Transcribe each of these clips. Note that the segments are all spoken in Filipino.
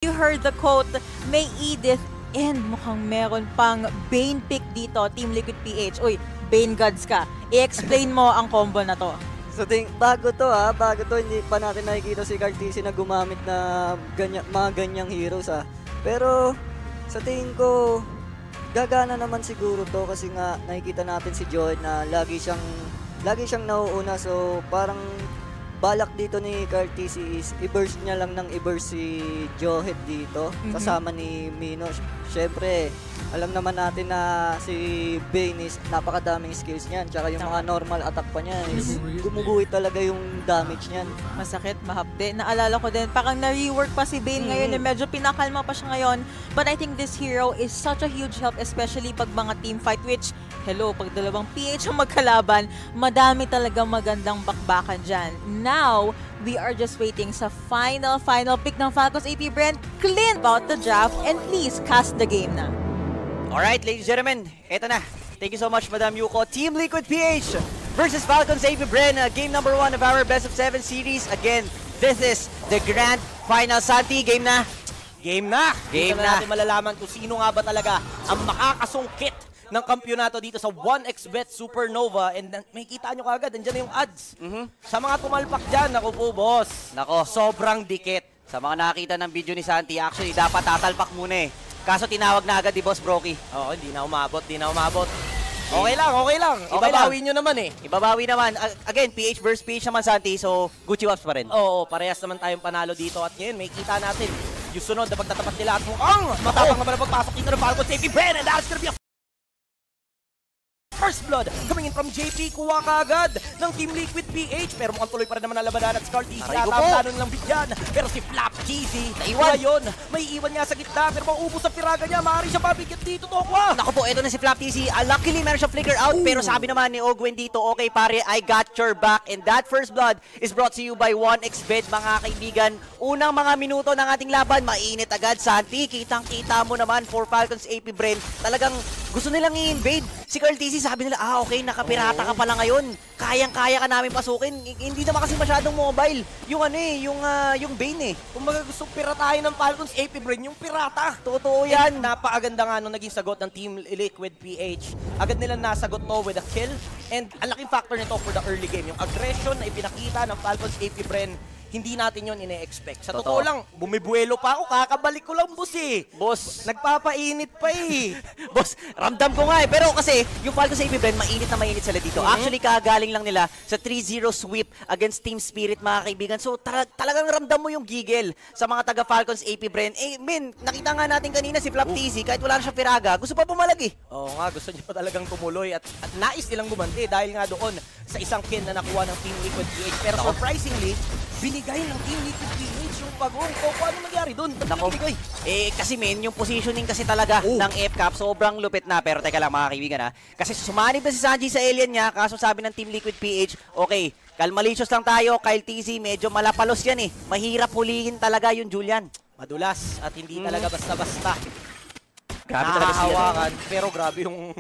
You heard the quote, May Edith, and mukhang meron pang Bane pick dito, Team Liquid PH. Uy, Bane Gods ka. I-explain mo ang combo na to. So bago to hindi pa natin nakikita si Cartesi na gumamit na mga ganyang heroes Pero sa tingin ko, gagana naman siguro to kasi nga nakikita natin si Joe na lagi siyang nauuna, so parang balak dito ni Cartesi is i-burst niya lang ng i-burst si Johet dito kasama ni Mino. Syempre, alam naman natin na si Bane is napakadaming skills niyan, tsaka yung mga normal attack pa niya is gumuguhit talaga yung damage niyan. Masakit, mahapde. Naalala ko din, parang na-rework pa si Bane ngayon, medyo pinakalma pa siya ngayon. But I think this hero is such a huge help, especially pag mga team fight, which, hello, pag dalawang PH ang magkalaban, madami talagang magandang bakbakan dyan. Now, we are just waiting sa final pick ng Falcons AP Brand. Clint about the draft, and please cast the game na. Alright, ladies and gentlemen, eto na. Thank you so much, Madam Yuko. Team Liquid PH versus Falcons AP Bren. Game number 1 of our Best of 7 series. Again, this is the grand final. Santi, game na? Game na! Game Dito na natin malalaman kung sino nga ba talaga ang makakasungkit ng kampyonato dito sa 1xBet Supernova. And may kita nyo kagad, nandiyan na yung odds. Sa mga tumalpak dyan, naku po, boss. Nako, Sobrang dikit. sa mga nakita ng video ni Santi, actually, dapat tatalpak muna eh. Kaso tinawag na agad ni Boss Broky. Oo, hindi na umabot. Okay lang. Ibabawi nyo naman eh. Ibabawi naman. Again, PH versus PH naman, Santi, so Gucci Waps pa rin. Oo, parehas naman tayong panalo dito. At ngayon, may kita natin yung sunod na pagtatapat nila at mukhang matapang naman ang pagpasok dito ng Falcons AP Bren, and that's gonna be a first blood coming in from JP. Kuha ka agad ng Team Liquid PH, pero mukhang tuloy pa rin naman ang labanan at Cartesi Aray ko yata ang po. plano nilang bigyan. Pero si Flap Cheesy, Naiwan. ngayon, may iwan niya sa gitna, pero maubos ang piraga niya, maaari siya pabigyan dito, Tokwa. Naku po, ito na si Flap TC. Luckily, meron siya flicker out. Pero sabi naman ni Ogwen dito, okay pare, I got your back. And that first blood is brought to you by 1xBet, mga kaibigan. Unang mga minuto ng ating laban, mainit agad. Santi, kitang-kita mo naman for Falcons AP Bren. Talagang gusto nilang i-invade. Si Carl TC, sabi nila, okay, nakapirata ka pala ngayon. Kayang-kaya ka namin pasukin. Hindi naman kasi masyadong mobile. Yung yung Bane eh. Kung mga gustong piratahin ng Falcons AP Bren, yung pirata. Totoo yan. Napakaganda nga nung naging sagot ng Team Liquid PH. Agad nilang nasagot to with a kill. And ang laking factor nito for the early game. Yung aggression na ipinakita ng Falcons AP Bren, hindi natin yun ine-expect. Sa totoo lang, bumibuelo pa ako, kakabalik ko lang, boss eh. Boss, Nagpapainit pa eh. Boss, ramdam ko nga eh. Pero kasi, yung Falcons AP Bren, mainit na mainit sila dito. Actually, kagaling lang nila sa 3-0 sweep against Team Spirit, mga kaibigan. So, talagang ramdam mo yung gigil sa mga taga-Falcons AP Bren. Eh, nakita nga natin kanina si Flap TZ, kahit wala na siya piraga, gusto pa pumalag eh. Oo nga, gusto niya pa talagang tumuloy at nais nilang gumanti dahil nga doon sa isang kill na nakuha ng Team Liquid PH. Pero surprisingly, binigay ng Team Liquid PH yung pagong. Koko, ano nangyari doon? Nako, kasi yung positioning kasi talaga ng FCAP, sobrang lupit na. Pero teka lang, mga kaibigan kasi sumanib na si Sanji sa alien niya, kaso sabi ng Team Liquid PH, okay, kalmalicious lang tayo, Kyle TZ, medyo malapalos yan eh. Mahirap hulihin talaga yung Julian. Madulas at hindi talaga basta-basta. Grabe talaga sila. Nahahawakan, pero grabe yung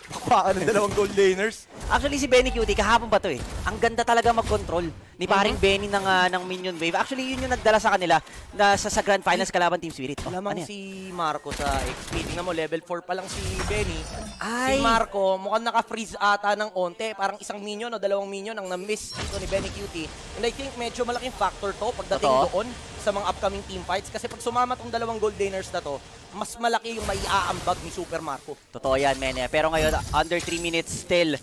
bakbakan ng dalawang gold laners. Actually, si Benny Cutie, kahapon pa to eh. Ang ganda talaga mag-control ni paring Benny ng Minion Wave. Actually, yun yung nagdala sa kanila na sa Grand Finals kalaban Team Spirit. Lamang Ano yan? si Marco sa XP. Tingnan mo, level 4 pa lang si Benny. Ay. Si Marco, mukhang naka-freeze ata ng onte. Parang isang minion o dalawang minion ang na-miss dito ni Benny Cutie. And I think medyo malaking factor to pagdating doon sa mga upcoming team fights. Kasi pag sumama tong dalawang gold laners na to, mas malaki yung maiaambag ni Super Marco. Totoo yan, men. Pero ngayon, under 3 minutes still.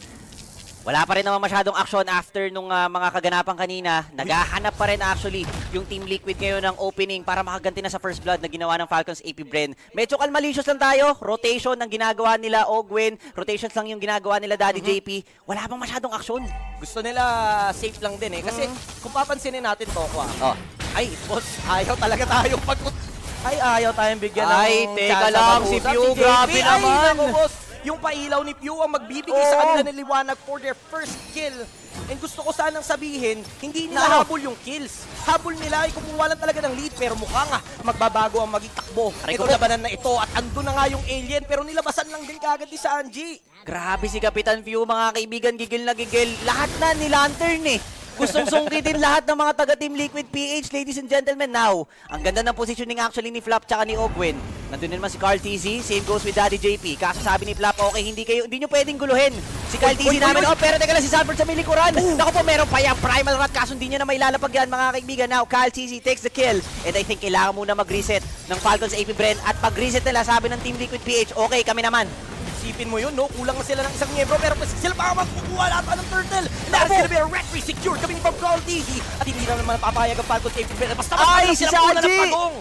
Wala pa rin naman masyadong action after nung mga kaganapan kanina. Naghahanap pa rin actually yung Team Liquid ngayon ng opening para makaganti na sa first blood na ginawa ng Falcons AP Bren. Medyo kalmalicious lang tayo. Rotation ng ginagawa nila Ogwen. Rotations lang yung ginagawa nila Daddy JP. Wala pang masyadong action. Gusto nila safe lang din eh. Kasi kung papansinin natin to, ay, boss, ayaw talaga tayong ayaw tayong bigyan ng teka chance lang, mag-usap. si Pew, JP, grabe naman. Ay, naku, boss. Yung pailaw ni Pew ang magbibigay sa kanila ng liwanag for their first kill. And gusto ko sanang sabihin, hindi nila habol yung kills. Habol nila ay kumuha lang talaga ng lead, pero mukha nga magbabago ang maging takbo. Ito labanan na ito at ando na nga yung alien, pero nilabasan lang din kagad ni Sanji. Grabe si Kapitan Pew, mga kaibigan, gigil na gigil. Lahat na ni Lantern eh. Gustong sungkitin lahat ng mga taga-Team Liquid PH, ladies and gentlemen. Now, ang ganda ng positioning actually ni Flap tsaka ni Ogwen. Nandun din naman si Carl TZ, same goes with Daddy JP. Kaso sabi ni Flap, okay, hindi nyo pwedeng guluhin. Si Carl TZ namin, oh, pero teka lang, si Sanford sa may likuran. Naku po, meron pa yung Primal Rat, kaso hindi niya na mailalapag yan, mga kaibigan. Now, Carl TZ takes the kill. And I think kailangan muna mag-reset ng Falcons AP Bren. At pag-reset nila, sabi ng Team Liquid PH, okay, kami naman. Isipin mo yun, no? Kulang na sila ng isang miyembro, pero sila pa magkukuha lahat ng turtle. That is gonna be a retry secure coming from Carl TZ. At hindi na naman papayag ang Falcons AP Bren. Basta Ay, si sila ng Sanji! pagong.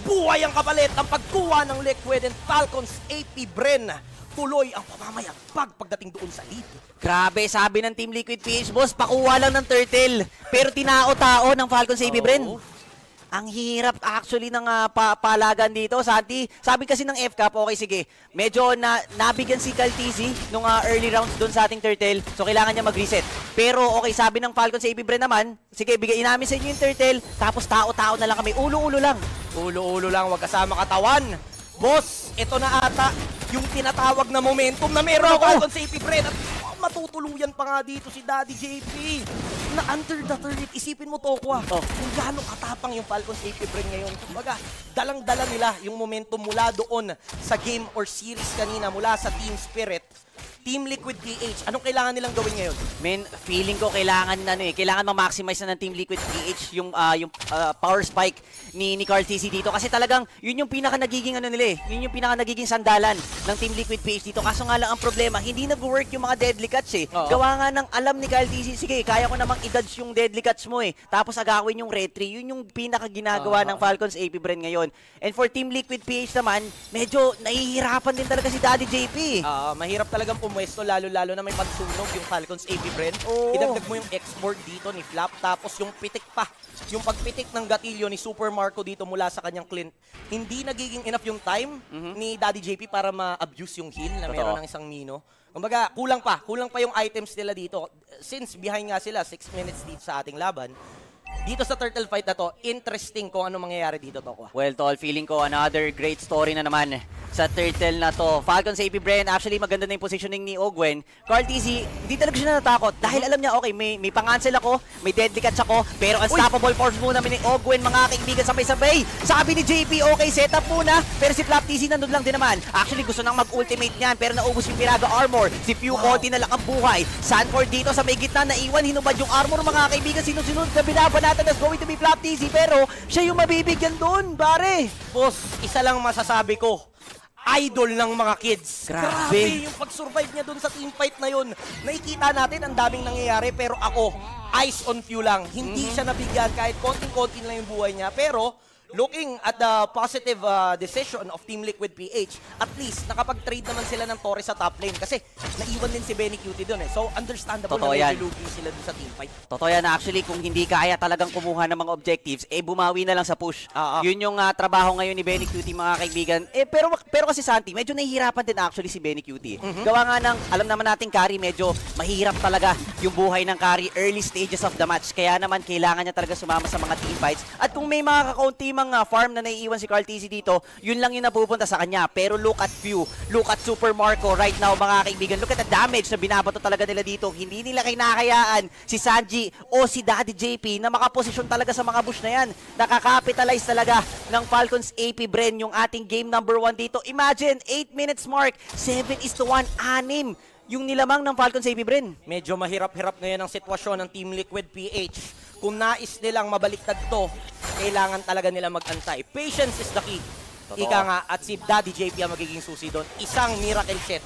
Buhay ang kapalit ng pagkuha ng Liquid and Falcons AP Bren. Tuloy ang pamamayagpag pagdating doon sa lead. Grabe, sabi ng Team Liquid PH, boss, pakuha lang ng turtle. Pero tinao-tao ng Falcons AP Bren. Ang hirap actually ng palagan dito, Santi. Sabi kasi ng FCAP, okay, sige. Medyo nabigyan si Caltizi nung early rounds doon sa ating turtle. So, kailangan niya mag-reset. Pero, okay, sabi ng Falcons sa AP Bren naman, sige, bigay namin sa inyo yung turtle. Tapos, tao-tao na lang kami. Ulo-ulo lang. Ulo-ulo lang, wag kasama katawan. Boss, ito na ata yung tinatawag na momentum na meron ang Falcons sa AP Bren. At matutuluyan pa nga dito si Daddy JP. Na under the turret, isipin mo to ko kung gaano katapang yung Falcons AP Bren ngayon. Kumbaga, dalang-dala nila yung momentum mula doon sa game or series kanina, mula sa Team Spirit. Team Liquid PH, anong kailangan nilang gawin ngayon? Men, feeling ko kailangan kailangan ma-maximize na ng Team Liquid PH yung power spike ni Carl TZ dito kasi talagang yun yung pinaka nagiging yun yung pinaka nagiging sandalan ng Team Liquid PH dito. Kaso nga lang ang problema, hindi nag-work yung mga deadly cuts eh. Gawa nga ng alam ni Carl TZ, sige, kaya ko namang i-dodge yung deadly cuts mo eh. Tapos agawin yung retry, yun yung pinaka ginagawa ng Falcons AP Bren ngayon. And for Team Liquid PH naman, medyo nahihirapan din talaga si Daddy JP. Mahirap talagang pumwesto, lalo-lalo na may pagsunog yung Falcons AP Bren. Idagdag mo yung export dito ni Flap, tapos yung pitik pa. Yung pagpitik ng gatilyo ni Super Marco dito mula sa kanyang Clint, hindi nagiging enough yung time ni Daddy JP para ma-abuse yung heal na meron ng isang Mino. Kumbaga, kulang pa yung items nila dito. Since behind nga sila, 6 minutes dito sa ating laban, dito sa turtle fight na to, interesting kung ano mangyayari dito, Tokwa. Well, tol, feeling ko another great story na naman sa turtle na to. Falcons AP Bren, actually maganda na yung positioning ni Ogwen. Carl TZ, hindi talaga siya natakot dahil alam niya, okay, may pangansel ako, may deadly catch ako, pero unstoppable force muna ni Ogwen, mga kaibigan, sabay-sabay. Sabi ni JP, okay, setup muna, pero si Flap TZ nandun lang din naman. Actually, gusto nang mag-ultimate niyan, pero naubos yung Piraga armor. Si Pew, konti na lang ang buhay. Sanford dito sa may gitna, naiwan, hinubad yung armor, mga kaibigan, sinunod na binabanatan, that's going to be Flap TZ, pero siya yung mabibigyan dun, pare. Boss, isa lang masasabi ko, idol ng mga kids. Grabe yung pag-survive niya doon sa team fight na yun. Nakikita natin ang daming nangyayari, pero ako, eyes on Pew lang. Hindi siya nabigyan kahit konting-konti lang yung buhay niya. Pero looking at the positive decision of Team Liquid PH, at least nakapag-trade naman sila ng Torres sa top lane kasi naiwan din si Benny Cutie doon eh. So understandable Totoo na yan. medyo looking sila doon sa team fight. Totoo yan, actually, kung hindi kaya talagang kumuha ng mga objectives, bumawi na lang sa push. Yun yung trabaho ngayon ni Benny Cutie, mga kaibigan. Pero kasi Santi, medyo nahihirapan din actually si Benny Cutie. Gawa nga ng, alam naman natin, carry, medyo mahirap talaga yung buhay ng carry early stages of the match. Kaya naman, kailangan niya talaga sumama sa mga team fights. At kung may mga kakaunti mga farm na naiiwan si Carl TZ dito, yun lang yung napupunta sa kanya. Pero look at Pew, look at Super Marco right now, mga kaibigan. Look at the damage na binabato talaga nila dito. Hindi nila kinakayaan si Sanji o si Daddy JP na makaposisyon talaga sa mga bush na yan. Nakakapitalize talaga ng Falcons AP Bren yung ating game number 1 dito. Imagine, 8 minutes mark, 7:1, 6 yung nilamang ng Falcons AP Bren. Medyo mahirap-hirap ngayon ang sitwasyon ng Team Liquid PH. Kung nais nilang mabaliktad to, kailangan talaga nila mag-antay. Patience is the key. Ika nga, at si Daddy JP ang magiging susi doon. Isang miracle set,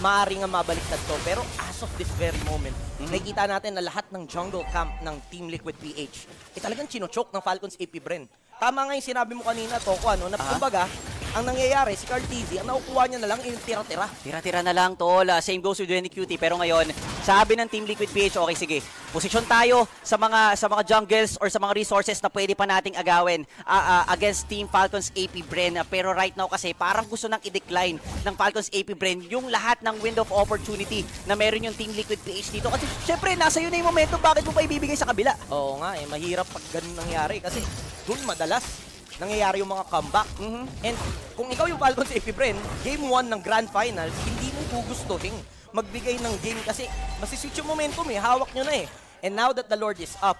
maaaring nga mabaliktad to. Pero as of this very moment, nakikita natin na lahat ng jungle camp ng Team Liquid PH, talagang chinochoke ng Falcons AP Bren. Tama nga yung sinabi mo kanina, Toko, na kumbaga, ang nangyayari, si Carl TZ, ang nakukuha niya na lang yung tira-tira. Tira-tira na lang, tol. Same goes with Benny Cutie. Pero ngayon, sabi ng Team Liquid PH, okay, sige, posisyon tayo sa mga jungles or sa mga resources na pwede pa nating agawin against Team Falcons AP Bren. Pero right now kasi, parang gusto nang i-decline ng Falcons AP Bren yung lahat ng window of opportunity na meron yung Team Liquid PH dito. Kasi syempre, nasa yun na yung momentum, bakit mo pa ibibigay sa kabila? Oo nga, mahirap pag ganun nangyari kasi dun madalas nangyayari yung mga comeback. And kung ikaw yung Falcons AP Bren, game 1 ng Grand Finals, hindi mo gugustuhin magbigay ng game kasi masiswitch yung momentum hawak nyo na eh. And now that the Lord is up,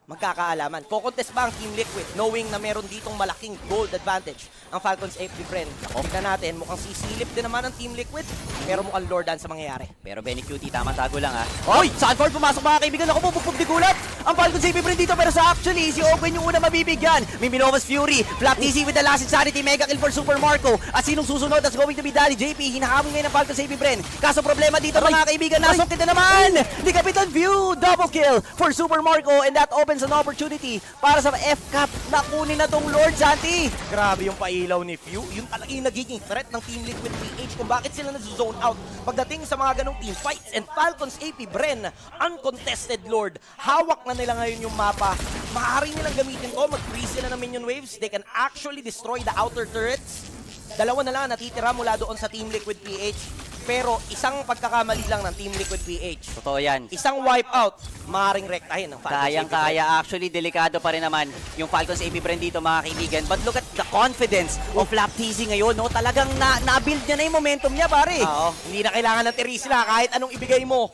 magkakaalaman. Kokontest ba ang Team Liquid knowing na meron ditong malaking gold advantage ang Falcons AP friend? Tignan natin, mukhang sisilip din naman ang Team Liquid, pero mukhang Lordan sa mangyayari. Pero Benny Cutie, tama tago lang ha. Oy! Sanford pumasok mga kaibigan. Ako pupupog di gulat. Ang Falcons AP friend dito, pero sa actually, si Ogwen yung una mabibigyan. Miminovas Fury, Flap TC with the last insanity, mega kill for Super Marco. At sinong susunod? That's going to be Daddy JP. Hinahamon ngayon ng Falcons AP friend. Kaso problema dito mga kaibigan, nasok kita naman ni Kapitan View. Double kill for Super Marco, and that opens an opportunity para sa F-Cup na kunin na tong Lord Santi. Grabe yung pailaw ni Few. Yun talaga yung nagiging threat ng Team Liquid PH kung bakit sila na-zone out pagdating sa mga ganong team fights. And Falcons AP Bren, uncontested Lord. Hawak na nila ngayon yung mapa. Maaari nilang gamitin to. Mag-freeze sila ng minion waves. They can actually destroy the outer turrets. Dalawa na lang natitira mula doon sa Team Liquid PH. Pero isang pagkakamali lang ng Team Liquid PH. Totoo yan. Isang wipeout, maaaring rektahin ng Falcons AP Bren. Kayang-kaya. Actually, delikado pa rin naman yung Falcons AP Bren dito mga kaibigan. But look at the confidence of Flap TC ngayon. No? Talagang na-build niya na yung momentum niya, pare. Oo, hindi na kailangan ng Terizla kahit anong ibigay mo.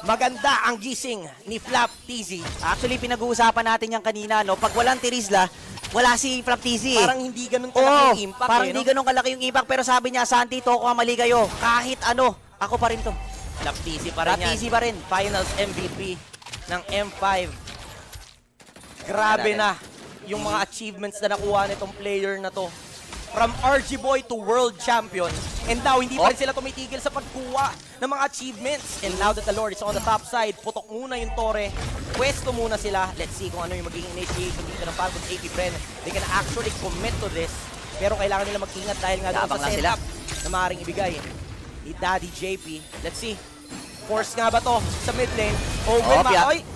Maganda ang gising ni Flap TC. Actually, pinag-uusapan natin yan kanina. No? Pag walang Terizla, wala si Flap TC. Parang hindi ganun kalaki yung impact. Parang hindi ganun kalaki yung impact. Pero sabi niya, Santi, toko ka, mali kayo. Kahit ano, ako pa rin to. Flap TC pa rin yan. TC pa rin. Finals MVP ng M5. Grabe na yung mga achievements na nakuha nitong player na to. From RG Boy to World Champion. And now, hindi pa rin sila tumitigil sa pagkuha ng mga achievements. And now that the Lord is on the top side, putok muna yung Torre. Pwesto muna sila. Let's see kung ano yung magiging initiation dito ng Falcons AP Bren. They can actually commit to this. Pero kailangan nila mag-ingat dahil nga doon sa setup na maaaring ibigay ni Daddy JP. Let's see. Force nga ba to sa mid lane? Owen Makoy.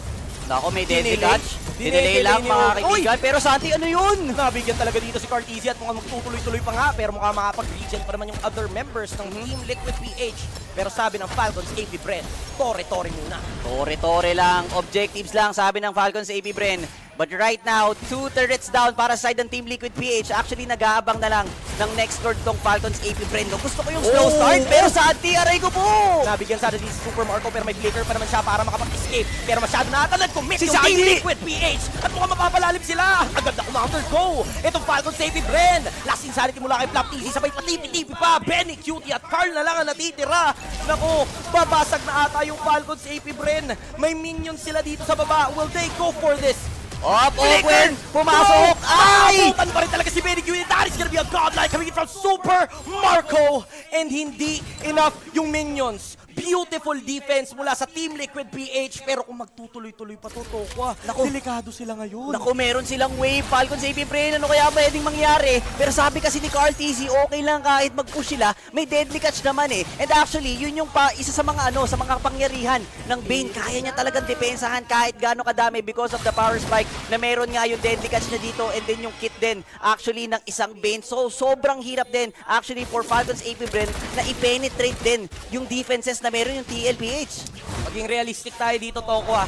Nako, may deadly catch. Dinelay lang mga kaibigan. Pero Santi, ano yun? Nabigyan talaga dito si Cartesia at mukhang magtutuloy-tuloy pa nga. Pero mukhang makapag-regen pa naman yung other members ng Team Liquid PH. Pero sabi ng Falcons AP Bren, Torre-Torre muna. Torre-Torre lang. Objectives lang, sabi ng Falcons AP Bren. But right now, 2 turrets down para sa side ng Team Liquid PH. Actually, nag-aabang na lang ng next Lord tong Falcons AP Bren. Gusto ko yung slow start, pero Santi, aray ko po! Nabigyan sana din si Super Marco, pero may flicker pa naman siya para makapag-escape. Pero masyado na ata nag-commit Si yung Santi! Team Liquid PH. At mukhang mapapalalim sila. Agad na counter go. Itong Falcons AP Bren. Last insanity mula kay Flap TC. Sabay patipi-tipi pa. Benny, Cutie at Carl na lang ang natitira. Naku, babasag na ata yung Falcons AP Bren. May minions sila dito sa baba. Will they go for this? Owen! Pumasok! Ay! Abutan pa rin talaga si Benny Cutie. That is gonna be a godlike coming from Super Marco. And hindi enough yung minions. Beautiful defense mula sa Team Liquid PH. Pero kung magtutuloy-tuloy pa to, Tokwa, delikado sila ngayon. Naku, meron silang wave. Falcons AP Bren, ano kaya pwedeng mangyari? Pero sabi kasi ni Carl TC, okay lang kahit mag-push sila. May deadly catch naman eh. And actually, yun yung isa sa mga sa mga kapangyarihan ng Bane. Kaya niya talagang depensahan kahit gaano kadami because of the power spike na meron nga yung deadly catch niya dito and then yung kit din actually ng isang Bane. So, sobrang hirap din actually for Falcons AP Bren na i-penetrate din yung defenses na meron yung TLPH. Maging realistic tayo dito, Toko ah.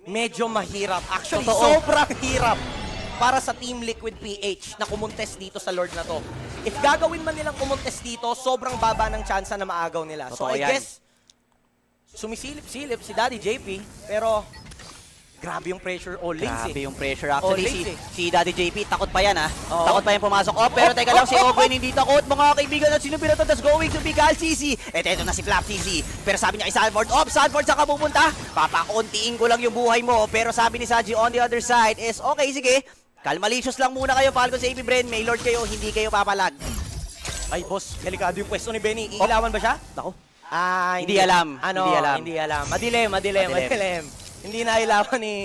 Medyo mahirap. Actually, Totoo. sobrang hirap para sa Team Liquid PH na kumontes dito sa Lord na to. If gagawin man nilang kumontes dito, sobrang baba ng tsansa na maagaw nila. So Totoo I yan. guess, sumisilip-silip si Daddy JP, pero grabe yung pressure all lanes Grabe eh. yung pressure. Actually, All lanes si Daddy JP, takot pa yan ha. Oo. Takot pa yan pumasok. Pero teka lang, si Ogwen hindi takot. Mga kaibigan, at sino pinato? That's going to be Cal CC. Eto na si Flap CC. Pero sabi niya kay Sanford, Sanford, saan ka pupunta? Papakuntiin ko lang yung buhay mo. Pero sabi ni Saji on the other side is, okay, sige. Kalmalicious lang muna kayo, Falcons AP Bren. May Lord kayo, hindi kayo papalag. Ay boss, delikado yung pwesto ni Benny. Iilawan ba siya? Nako. Hindi alam. Ano, Hindi alam. Madilim. Hindi na ilawan ni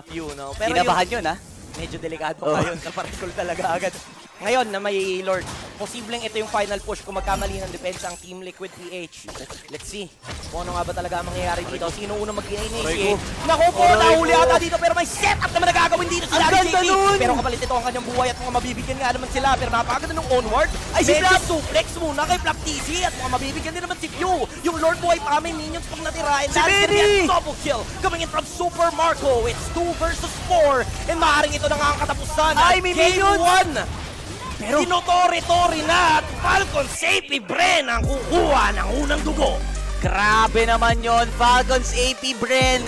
Few, no? Pero Kinabahan yun ha. medyo delikado pa yun. Naparikol talaga agad. Ngayon na may Lord, posibleng ito yung final push kung magkamali ng depensa ang Team Liquid PH. Let's see kung ano nga ba talaga ang mangyayari dito. Sino unang mag-initiate? Naku po, nahuli ata dito pero may setup naman na gagawin dito si Daddy JP. Pero kapalit ito ang kanyang buhay at mga mabibigyan nga naman sila. Pero napakaganda ng onward. Ay si Flap suplex muna kay Flap TC at mga mabibigyan din naman si Few. Yung Lord buhay pa may minions pang natira. And that's gonna be a double kill coming in from Super Marco. It's 2 versus 4 and maaaring ito na nga ang katapusan. Ay, may Game minions! 1. Pero tinotore-tore na at Falcons AP Bren ang kukuha ng unang dugo. Grabe naman yon, Falcons AP Bren.